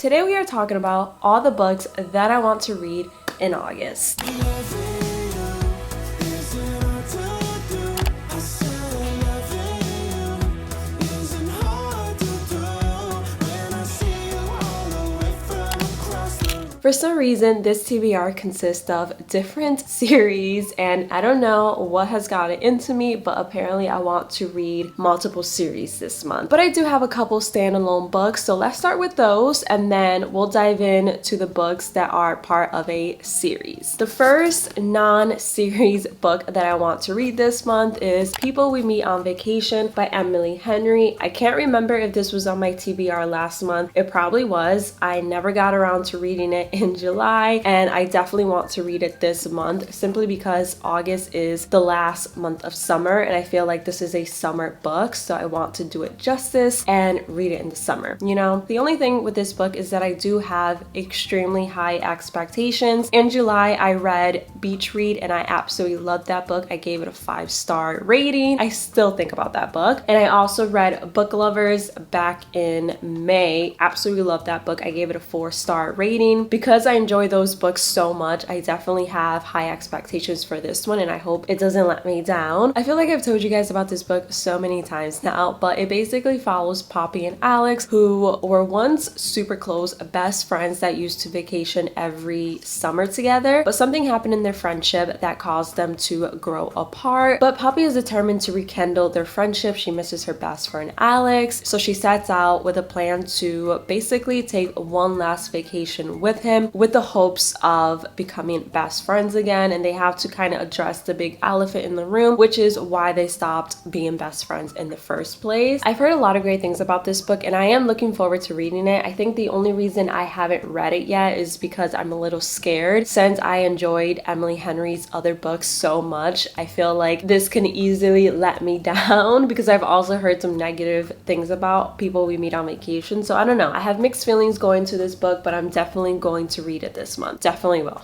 today we are talking about all the books that I want to read in August. For some reason, this TBR consists of different series, and I don't know what has gotten into me, but apparently I want to read multiple series this month. But I do have a couple standalone books, so let's start with those, and then we'll dive in to the books that are part of a series. The first non-series book that I want to read this month is People We Meet on Vacation by Emily Henry. I can't remember if this was on my TBR last month. It probably was. I never got around to reading it in July, and I definitely want to read it this month simply because August is the last month of summer, and I feel like this is a summer book, so I want to do it justice and read it in the summer. You know, the only thing with this book is that I do have extremely high expectations. In July, I read Beach Read, and I absolutely loved that book. I gave it a 5-star rating. I still think about that book. And I also read Book Lovers back in May. Absolutely loved that book. I gave it a 4-star rating. Because I enjoy those books so much, I definitely have high expectations for this one, and I hope it doesn't let me down. I feel like I've told you guys about this book so many times now, but it basically follows Poppy and Alex, who were once super close best friends that used to vacation every summer together, but something happened in their friendship that caused them to grow apart. But Poppy is determined to rekindle their friendship. She misses her best friend Alex, so she sets out with a plan to basically take one last vacation with him, with the hopes of becoming best friends again, and they have to kind of address the big elephant in the room, which is why they stopped being best friends in the first place. I've heard a lot of great things about this book, and I am looking forward to reading it. I think the only reason I haven't read it yet is because I'm a little scared. Since I enjoyed Emily Henry's other books so much, I feel like this can easily let me down because I've also heard some negative things about People We Meet on Vacation, so I don't know. I have mixed feelings going to this book, but I'm definitely going to read it this month. Definitely will.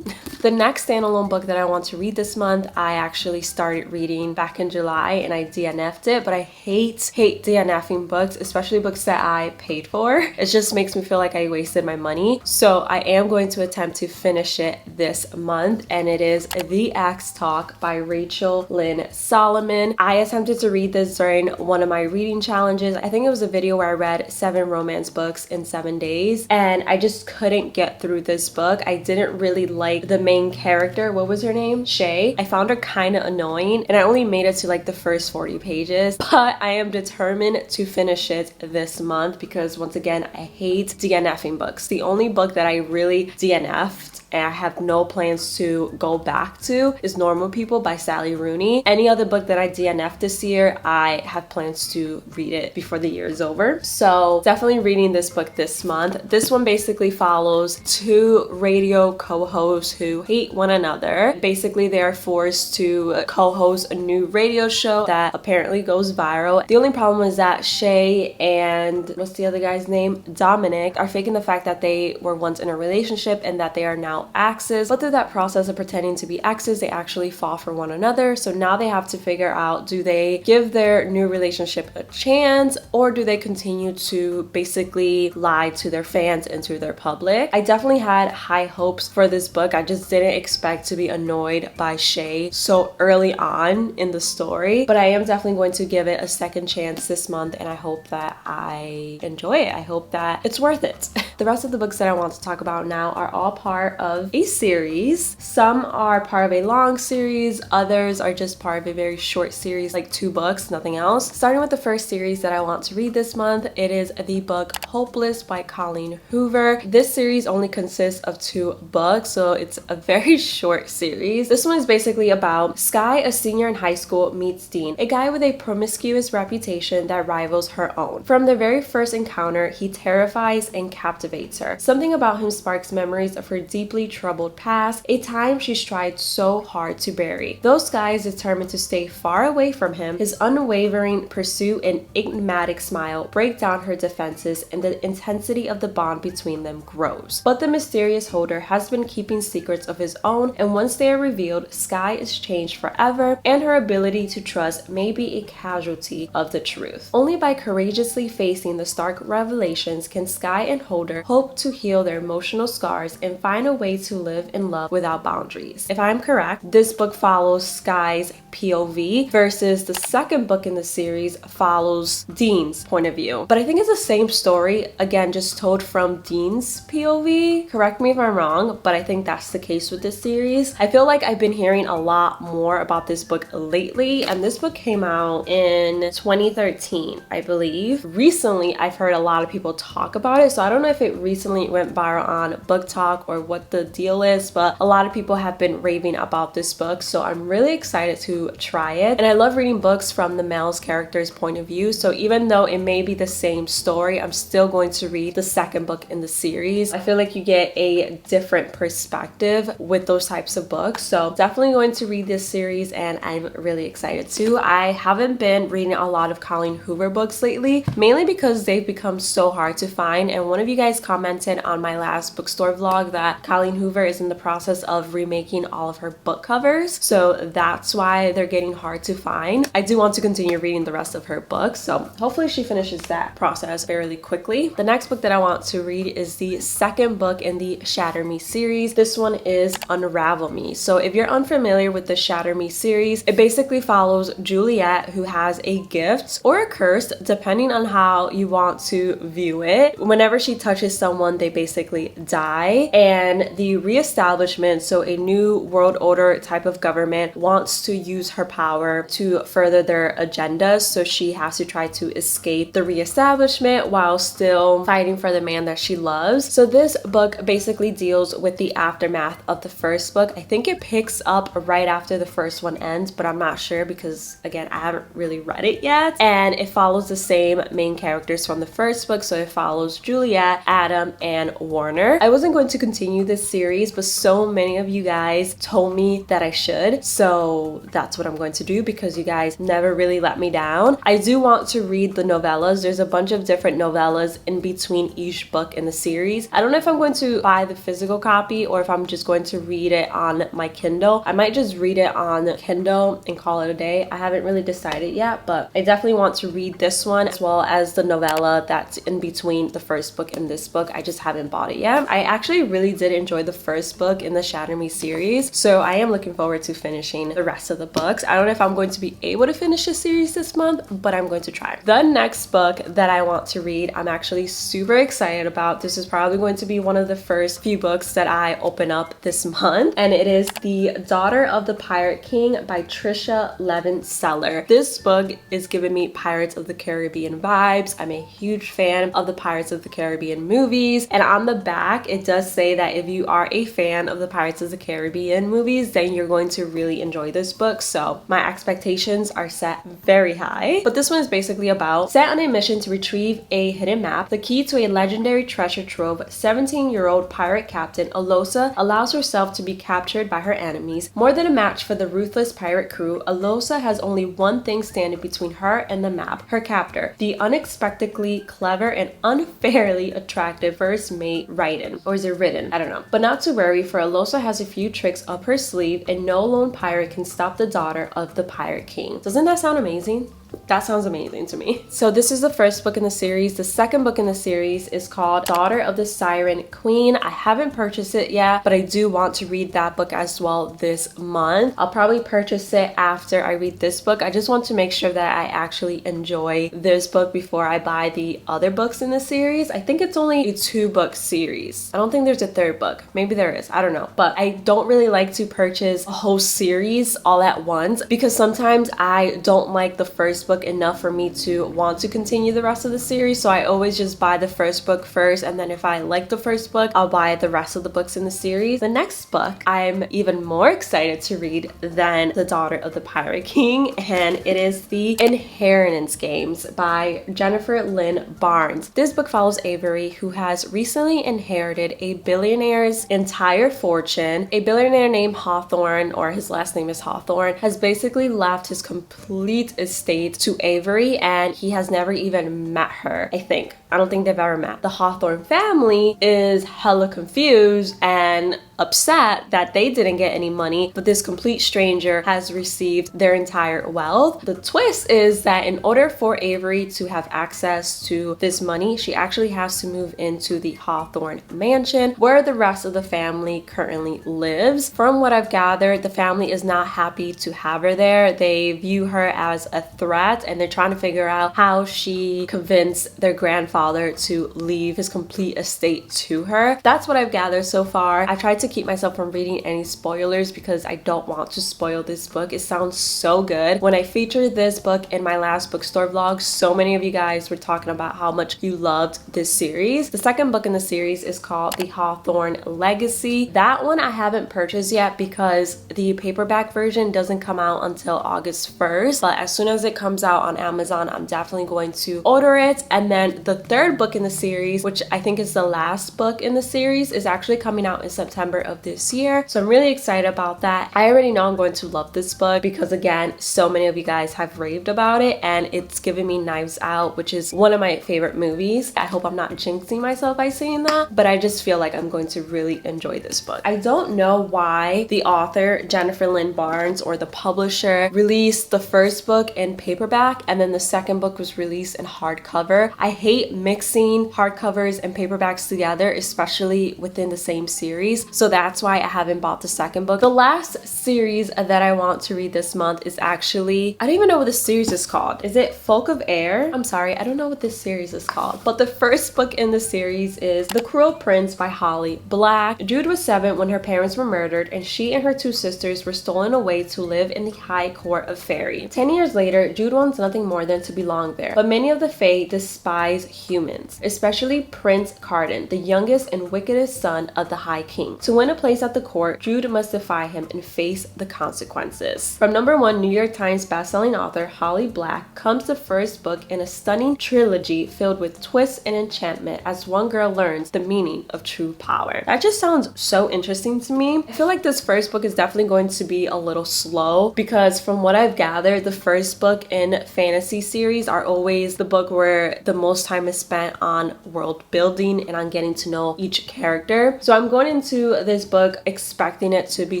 The next standalone book that I want to read this month, I actually started reading back in July, and I DNF'd it, but I hate DNFing books, especially books that I paid for. It just makes me feel like I wasted my money. So I am going to attempt to finish it this month, and it is The Axe Talk by Rachel Lynn Solomon. I attempted to read this during one of my reading challenges. I think it was a video where I read 7 romance books in 7 days, and I just couldn't get through this book. I didn't really like the main character. What was her name? Shay. I found her kind of annoying, and I only made it to like the first 40 pages, but I am determined to finish it this month because once again, I hate DNFing books. The only book that I really DNF'd and I have no plans to go back to is Normal People by Sally Rooney. Any other book that I DNF'd this year, I have plans to read it before the year is over. So definitely reading this book this month. This one basically follows 2 radio co-hosts who hate one another. Basically, they are forced to co-host a new radio show that apparently goes viral. The only problem is that Shay and what's the other guy's name? Dominic are faking the fact that they were once in a relationship and that they are now exes, but through that process of pretending to be exes, they actually fall for one another. So now they have to figure out, do they give their new relationship a chance, or do they continue to basically lie to their fans and to their public? I definitely had high hopes for this book. I just didn't expect to be annoyed by Shay so early on in the story, but I am definitely going to give it a second chance this month, and I hope that I enjoy it. I hope that it's worth it. The rest of the books that I want to talk about now are all part of a series. Some are part of a long series, others are just part of a very short series, like 2 books, nothing else. Starting with the first series that I want to read this month, it is the book Hopeless by Colleen Hoover. This series only consists of 2 books, so it's a very short series. This one is basically about Sky, a senior in high school, meets Dean, a guy with a promiscuous reputation that rivals her own. From their very first encounter, he terrifies and captivates her. Something about him sparks memories of her deeply troubled past, a time she's tried so hard to bury. Though Sky is determined to stay far away from him, his unwavering pursuit and enigmatic smile break down her defenses, and the intensity of the bond between them grows. But the mysterious holder has been keeping secrets secrets of his own, and once they are revealed, Sky is changed forever, and her ability to trust may be a casualty of the truth. Only by courageously facing the stark revelations can Sky and Holder hope to heal their emotional scars and find a way to live in love without boundaries. If I'm correct, this book follows Sky's POV versus the second book in the series follows Dean's point of view. But I think it's the same story, again, just told from Dean's POV. Correct me if I'm wrong, but I think that's the case with this series. I feel like I've been hearing a lot more about this book lately, and this book came out in 2013, I believe. Recently, I've heard a lot of people talk about it, so I don't know if it recently went viral on BookTok or what the deal is, but a lot of people have been raving about this book, so I'm really excited to try it. And I love reading books from the male's character's point of view, so even though it may be the same story, I'm still going to read the second book in the series. I feel like you get a different perspective with those types of books, so definitely going to read this series, and I'm really excited too. I haven't been reading a lot of Colleen Hoover books lately, mainly because they've become so hard to find, and one of you guys commented on my last bookstore vlog that Colleen Hoover is in the process of remaking all of her book covers, so that's why they're getting hard to find. I do want to continue reading the rest of her books, so hopefully she finishes that process fairly quickly. The next book that I want to read is the second book in the Shatter Me series. This one is Unravel Me. So if you're unfamiliar with the Shatter Me series, it basically follows Juliet, who has a gift or a curse, depending on how you want to view it. Whenever she touches someone, they basically die, and the reestablishment, so a new world order type of government, wants to use her power to further their agendas, so she has to try to escape the reestablishment while still fighting for the man that she loves. So this book basically deals with the aftermath of the first book. I think it picks up right after the first one ends, but I'm not sure because, again, I haven't really read it yet. And it follows the same main characters from the first book, so it follows Juliet, Adam, and Warner. I wasn't going to continue this series, but so many of you guys told me that I should, so that's what I'm going to do because you guys never really let me down. I do want to read the novellas. There's a bunch of different novellas in between each book in the series. I don't know if I'm going to buy the physical copy or if I'm just going to read it on my Kindle. I might just read it on Kindle and call it a day. I haven't really decided yet, but I definitely want to read this one as well as the novella that's in between the first book and this book. I just haven't bought it yet. I actually really did enjoy the first book in the Shatter Me series, so I am looking forward to finishing the rest of the books. I don't know if I'm going to be able to finish the series this month, but I'm going to try. The next book that I want to read, I'm actually super excited about. This is probably going to be one of the first few books that I open up this month, and it is The Daughter of the Pirate King by Trisha Levin Seller. This book is giving me Pirates of the Caribbean vibes. I'm a huge fan of the Pirates of the Caribbean movies, and on the back it does say that if you are a fan of the Pirates of the Caribbean movies, then you're going to really enjoy this book, so my expectations are set very high. But this one is basically about, set on a mission to retrieve a hidden map, the key to a legendary treasure trove, 17-year-old pirate captain Alosa allows herself to be captured by her enemies. More than a match for the ruthless pirate crew, Alosa has only one thing standing between her and the map, her captor, the unexpectedly clever and unfairly attractive first mate Raiden. Or is it Ridden? I don't know. But not to worry, for Alosa has a few tricks up her sleeve, and no lone pirate can stop the daughter of the Pirate King. Doesn't that sound amazing? That sounds amazing to me. So this is the first book in the series. The second book in the series is called Daughter of the Siren Queen. I haven't purchased it yet, but I do want to read that book as well this month. I'll probably purchase it after I read this book. I just want to make sure that I actually enjoy this book before I buy the other books in the series. I think it's only a 2-book series. I don't think there's a third book. Maybe there is. I don't know. But I don't really like to purchase a whole series all at once because sometimes I don't like the first book enough for me to want to continue the rest of the series, so I always just buy the first book first, and then if I like the first book, I'll buy the rest of the books in the series. The next book I'm even more excited to read than The Daughter of the Pirate King, and it is The Inheritance Games by Jennifer Lynn Barnes. This book follows Avery, who has recently inherited a billionaire's entire fortune. A billionaire named Hawthorne, or his last name is Hawthorne, has basically left his complete estate to Avery, and he has never even met her, I think. I don't think they've ever met. The Hawthorne family is hella confused and upset that they didn't get any money, but this complete stranger has received their entire wealth. The twist is that in order for Avery to have access to this money, she actually has to move into the Hawthorne mansion where the rest of the family currently lives. From what I've gathered, the family is not happy to have her there. They view her as a threat and they're trying to figure out how she convinced their grandfather to leave his complete estate to her. That's what I've gathered so far. I tried to keep myself from reading any spoilers because I don't want to spoil this book. It sounds so good. When I featured this book in my last bookstore vlog, so many of you guys were talking about how much you loved this series. The second book in the series is called The Hawthorne Legacy. That one I haven't purchased yet because the paperback version doesn't come out until August 1st, but as soon as it comes out on Amazon, I'm definitely going to order it. And then the third book in the series, which I think is the last book in the series, is actually coming out in September of this year, so I'm really excited about that. I already know I'm going to love this book because, again, so many of you guys have raved about it and it's given me Knives Out, which is one of my favorite movies. I hope I'm not jinxing myself by saying that, but I just feel like I'm going to really enjoy this book. I don't know why the author, Jennifer Lynn Barnes, or the publisher, released the first book in paperback and then the second book was released in hardcover. I hate mixing hardcovers and paperbacks together, especially within the same series, so that's why I haven't bought the second book. The last series that I want to read this month is actually, I don't even know what this series is called. Is it Folk of Air? I'm sorry, I don't know what this series is called. But the first book in the series is The Cruel Prince by Holly Black. Jude was 7 when her parents were murdered and she and her 2 sisters were stolen away to live in the High Court of Fairy. 10 years later, Jude wants nothing more than to belong there. But many of the Fae despise humans, especially Prince Carden, the youngest and wickedest son of the High King. To win a place at the court, Jude must defy him and face the consequences. From #1 New York Times bestselling author Holly Black comes the first book in a stunning trilogy filled with twists and enchantment as one girl learns the meaning of true power. That just sounds so interesting to me. I feel like this first book is definitely going to be a little slow because from what I've gathered, the first book in fantasy series are always the book where the most time is spent on world building and on getting to know each character. So I'm going into this book expecting it to be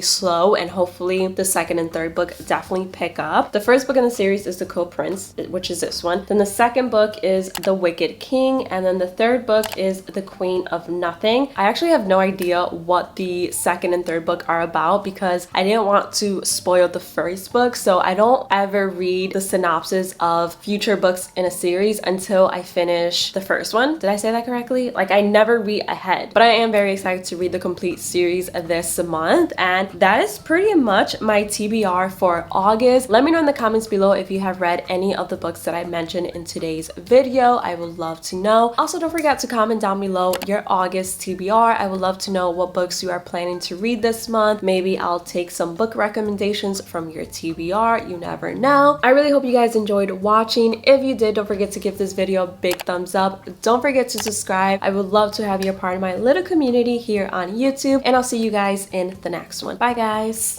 slow and hopefully the second and third book definitely pick up. The first book in the series is The Cruel Prince, which is this one. Then the second book is The Wicked King, and then the third book is The Queen of Nothing. I actually have no idea what the second and third book are about because I didn't want to spoil the first book, so I don't ever read the synopsis of future books in a series until I finish the first one. Did I say that correctly? Like, I never read ahead, but I am very excited to read the complete series this month, and that is pretty much my TBR for August. Let me know in the comments below if you have read any of the books that I mentioned in today's video. I would love to know. Also, don't forget to comment down below your August TBR. I would love to know what books you are planning to read this month. Maybe I'll take some book recommendations from your TBR. You never know. I really hope you guys enjoyed watching. If you did, don't forget to give this video a big thumbs up. Don't forget to subscribe. I would love to have you a part of my little community here on YouTube, and I'll see you guys in the next one. Bye guys.